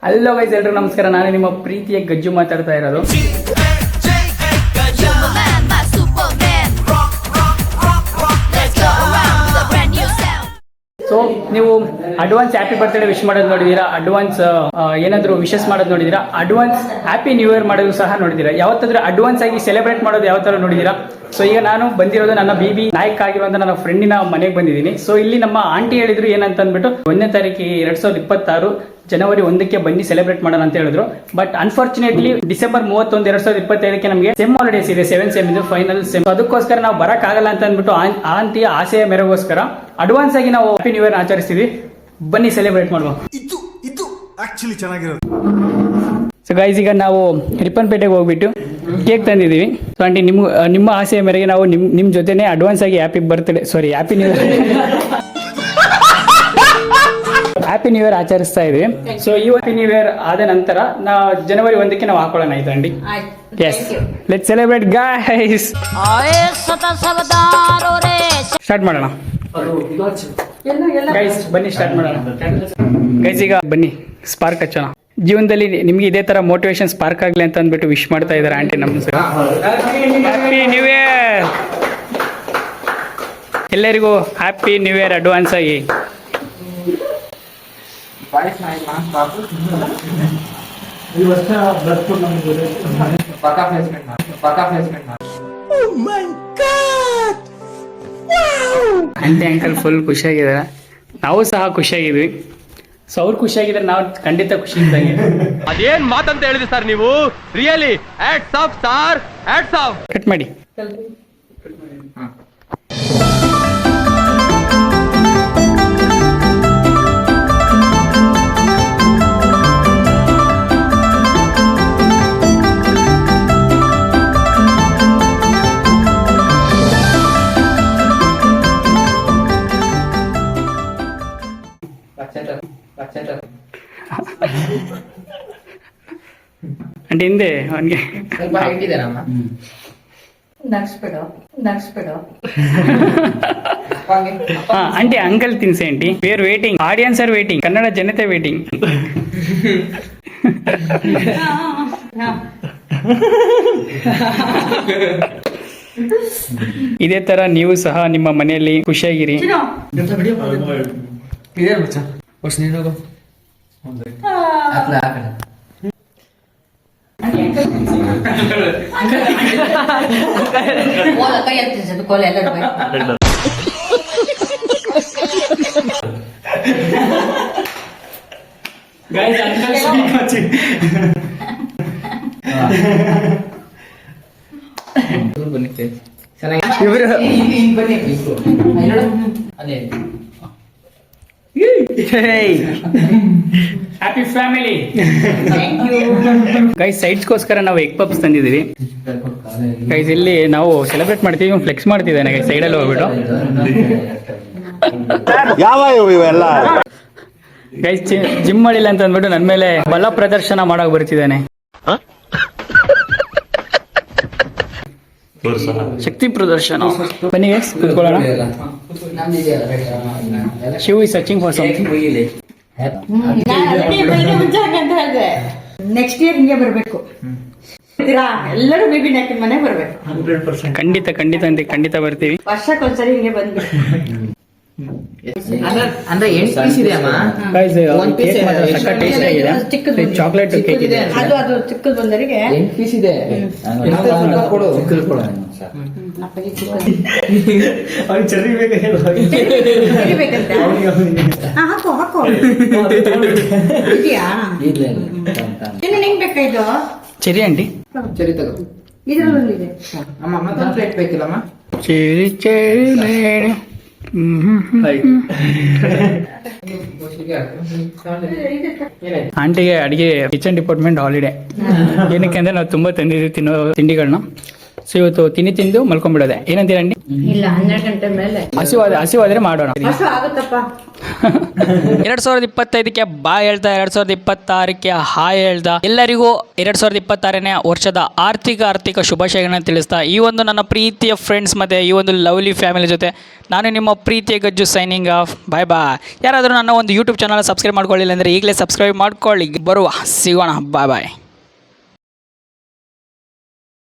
Hello guys, ಎಲ್ರು ನಮಸ್ಕಾರ. ನಾನು ನಿಮ್ಮ ಪ್ರೀತಿಯ ಗಜ್ಜು ಮಾತಾಡ್ತಾ ಇರೋದು. ಸೊ ನೀವು ಅಡ್ವಾನ್ಸ್ ಹ್ಯಾಪಿ ಬರ್ತ್ಡೇ ವಿಶ್ ಮಾಡೋದು ನೋಡಿದೀರಾ, ಅಡ್ವಾನ್ಸ್ ಏನಾದ್ರು ವಿಶಸ್ ಮಾಡೋದು ನೋಡಿದೀರಾ, ಅಡ್ವಾನ್ಸ್ ಹ್ಯಾಪಿ ನ್ಯೂ ಇಯರ್ ಮಾಡೋದು ಸಹ ನೋಡಿದೀರಾ. ಯಾವತ್ತಾದ್ರೂ ಅಡ್ವಾನ್ಸ್ ಆಗಿ ಸೆಲೆಬ್ರೇಟ್ ಮಾಡೋದು ಯಾವ ತರ ನೋಡಿದೀರಾ? ಸೊ ಈಗ ನಾನು ಬಂದಿರೋದು ನನ್ನ BB ನಾಯಕ್ ಆಗಿರುವಂತ ನನ್ನ ಫ್ರೆಂಡಿನ ಮನೆಗೆ ಬಂದಿದ್ದೀನಿ. ಸೊ ಇಲ್ಲಿ ನಮ್ಮ ಆಂಟಿ ಹೇಳಿದ್ರು ಏನಂತ ಅಂದ್ಬಿಟ್ಟು 1ನೇ ತಾರೀಕು 2026 ಜನವರಿ 1ಕ್ಕೆ ಬನ್ನಿ ಸೆಲೆಬ್ರೇಟ್ ಮಾಡೋಣ ಅಂತ ಹೇಳಿದ್ರು. ಬಟ್ ಅನ್ಫಾರ್ಚುನೇಟ್ಲಿ ಡಿಸೆಂಬರ್ 31, 2025ಕ್ಕೆ ನಮಗೆ ಸೆಮ್ ಹಾಲಿಡೇಸ್ ಇದೆ, 7 ಸೆಮ್ ಇದು ಫೈನಲ್ ಸೆಮ್. ಅದಕ್ಕೋಸ್ಕರ ನಾವು ಬರಕ್ ಆಗಲ್ಲ ಅಂತ ಅಂದ್ಬಿಟ್ಟು ಆಂಟಿಯ ಆಸೆಯ ಮೇರೆಗೋಸ್ಕರ ಅಡ್ವಾನ್ಸ್ ಆಗಿ ನಾವು ಹ್ಯಾಪಿ ನ್ಯೂ ಇಯರ್ ಆಚರಿಸ್ತೀವಿ. ಬನ್ನಿ ಸೆಲೆಬ್ರೇಟ್ ಮಾಡುವ. ಇದು ಆಕ್ಚುಲಿ ಚೆನ್ನಾಗಿರೋದು. ಸೊ ಗೈಸ್, ಈಗ ನಾವು ರಿಪ್ಪನ್ಪೇಟೆಗೆ ಹೋಗ್ಬಿಟ್ಟು ಕೇಕ್ ತಂದಿದ್ದೀವಿ. ಸೊ ಆಂಟಿ, ನಿಮ್ಮ ಆಸೆಯ ಮೇರೆಗೆ ನಾವು ನಿಮ್ ಜೊತೆನೆ ಅಡ್ವಾನ್ಸ್ ಆಗಿ happy new happy new year ಆಚರಿಸ್ತಾ ಇದೀವಿ. ಸೊ ಈ ಹ್ಯಾಪಿ ನ್ಯೂ ಇಯರ್ ಆದ ನಂತರ ಜನವರಿ 1ಕ್ಕೆ ನಾವು ಹಾಕೊಳ್ಳೋಣ. ಆಯ್ತು aunty? Yes, let celebrate guys. Start ಮಾಡೋಣ ಗೈಸ್, ಬನ್ನಿ ಸ್ಟಾರ್ಟ್ ಮಾಡೋಣ ಗೈಸ್. ಈಗ ಬನ್ನಿ ಸ್ಪಾರ್ಕ್ ಹಚ್ಚೋಣ. ಜೀವನದಲ್ಲಿ ನಿಮ್ಗೆ ಇದೇ ತರ ಮೋಟಿವೇಶನ್ ಸ್ಪಾರ್ಕ್ ಆಗ್ಲಿ ಅಂತ ಅಂದ್ಬಿಟ್ಟು ವಿಶ್ ಮಾಡ್ತಾ ಇದಾರೆ ಆಂಟಿ ನಮ್ಮ ಹ್ಯಾಪಿ ನ್ಯೂ ಇಯರ್. ಎಲ್ಲರಿಗೂ ಹ್ಯಾಪಿ ನ್ಯೂ ಇಯರ್ ಅಡ್ವಾನ್ಸ್ ಆಗಿ. ಆಂಟಿ ಅಂಕಲ್ ಫುಲ್ ಖುಷಿಯಾಗಿದ್ದಾರೆ, ನಾವು ಸಹ ಖುಷಿಯಾಗಿದ್ವಿ. ಸೊ ಅವ್ರು ಖುಷಿಯಾಗಿದ್ದಾರೆ, ನಾವು ಖಂಡಿತ ಖುಷಿ ಇದ್ದಂಗೆ. ಅದೇನ್ ಮಾತಂತ ಹೇಳಿದ್ರಿ ಸರ್ ನೀವು? Really hats off sir, hats off. Cut ಮಾಡಿ. ಅಂಟಿ ಹಿಂದೆ ಅವನಿಗೆ ಆಂಟಿ ಅಂಕಲ್ ತಿನ್ಸಿ aunty. We are waiting, audience are waiting, Kannada ಜನತೆ ವೇಟಿಂಗ್. ಇದೇ ತರ ನೀವು ಸಹ ನಿಮ್ಮ ಮನೆಯಲ್ಲಿ ಖುಷಿಯಾಗಿರಿ. Happy family guys. ಸೈಡ್ಸ್ಗೋಸ್ಕರ ನಾವು ಎಗ್ ಪಪ್ಸ್ ತಂದಿದ್ದೀವಿ ಗೈಸ್. ಇಲ್ಲಿ ನಾವು ಸೆಲೆಬ್ರೇಟ್ ಮಾಡ್ತೀವಿ, ಫ್ಲೆಕ್ಸ್ ಮಾಡ್ತಿದ್ದಾನೆ ಗೈಸ್ ಸೈಡಲ್ಲಿ ಹೋಗ್ಬಿಟ್ಟು. ಗೈಸ್ ಜಿಮ್ ಮಾಡಿಲ್ಲ ಅಂತ ಅಂದ್ಬಿಟ್ಟು ನನ್ನ ಮೇಲೆ ಬಲ ಪ್ರದರ್ಶನ ಮಾಡಕ್ ಬರ್ತಿದ್ದಾನೆ. ಶಕ್ತಿ ಪ್ರದರ್ಶನ. ಬನ್ನಿ ಗೈಸ್ ಕೂತ್ಕೊಳ್ಳೋಣ. Shiv is searching for something. Next year ಹಿಂಗೆ ಬರ್ಬೇಕು, ಎಲ್ಲರೂ ಬೇಬಿ ನಾಕಿನ ಮನೆಗೆ ಬರ್ಬೇಕು. ಖಂಡಿತ ಖಂಡಿತ ಅಂತ ಖಂಡಿತ ಬರ್ತೀವಿ. ವರ್ಷಕ್ಕೊಂದ್ಸರಿ ಹಿಂಗೆ ಬಂದ್ವಿ. ಅಂದ್ರೆ 8 ಪೀಸ್ ಇದೆ ಅಮ್ಮ. ಚಾಕ್ಲೇಟ್ ಕೇಕ್ ಇದೆ, ಅದು ಚಿಕ್ಕದು ಬಂದರಿಗೆ 8 ಪೀಸ್ ಇದೆ. ಕೊಡು ಹಾಕೋ ಹಾಕೋ. ಇದೆಯಾ? ನಿಂಗೆ ಬೇಕಾಯ್ತು ಚೆರಿ ಆಂಟಿ? ಸರಿ ತಗೋ. ಇದ್ರಲ್ಲೊಂದಿದೆ ಅಮ್ಮ. ಮತ್ತೊಂದು ಪ್ಲೇಟ್ ಬೇಕಿಲ್ಲಮ್ಮ? Cherry cherry. ಆಂಟಿಗೆ ಅಡಿಗೆ ಕಿಚನ್ ಡಿಪಾರ್ಟ್ಮೆಂಟ್ ಹಾಲಿಡೇ. ಏನಕ್ಕೆ ಅಂದ್ರೆ ನಾವು ತುಂಬಾ ತಂದಿದ್ದೀವಿ ತಿನ್ನೋ ತಿಂಡಿಗಳನ್ನ. ಸೊ ಇವತ್ತು ತಿಂದು ಮಲ್ಕೊಂಡ್ಬಿಡೋದೆ, ಏನಂತೀರ ಅಂಡಿ? ಇಲ್ಲ 12 ಗಂಟೆ ಮೇಲೆ ಹಸಿವಾದ್ರೆ ಮಾಡೋಣ. ಹಸು ಆಗುತ್ತಪ್ಪ. 2025ಕ್ಕೆ ಬಾಯ್ ಹೇಳ್ತಾ 2026ಕ್ಕೆ ಹಾಯ್ ಹೇಳ್ತಾ ಎಲ್ಲರಿಗೂ 2026ನೇ ವರ್ಷದ ಆರ್ಥಿಕ ಶುಭಾಶಯಗಳನ್ನ ತಿಳಿಸ್ತಾ ಈ ಒಂದು ನನ್ನ ಪ್ರೀತಿಯ ಫ್ರೆಂಡ್ಸ್ ಮತ್ತೆ ಈ ಒಂದು ಲವ್ಲಿ ಫ್ಯಾಮಿಲಿ ಜೊತೆ ನಾನು ನಿಮ್ಮ ಪ್ರೀತಿಯ ಗಜ್ಜು ಸೈನಿಂಗ್ ಆಫ್. ಬಾಯ್ ಬಾಯ್. ಯಾರಾದರೂ ನನ್ನ ಒಂದು ಯೂಟ್ಯೂಬ್ ಚಾನಲ್ ಸಬ್ಸ್ಕ್ರೈಬ್ ಮಾಡ್ಕೊಳ್ಳಿಲ್ಲ ಅಂದರೆ ಈಗಲೇ ಸಬ್ಸ್ಕ್ರೈಬ್ ಮಾಡ್ಕೊಳ್ಳಿ. ಬರುವ ಸಿಗೋಣ. ಬಾಯ್ ಬಾಯ್.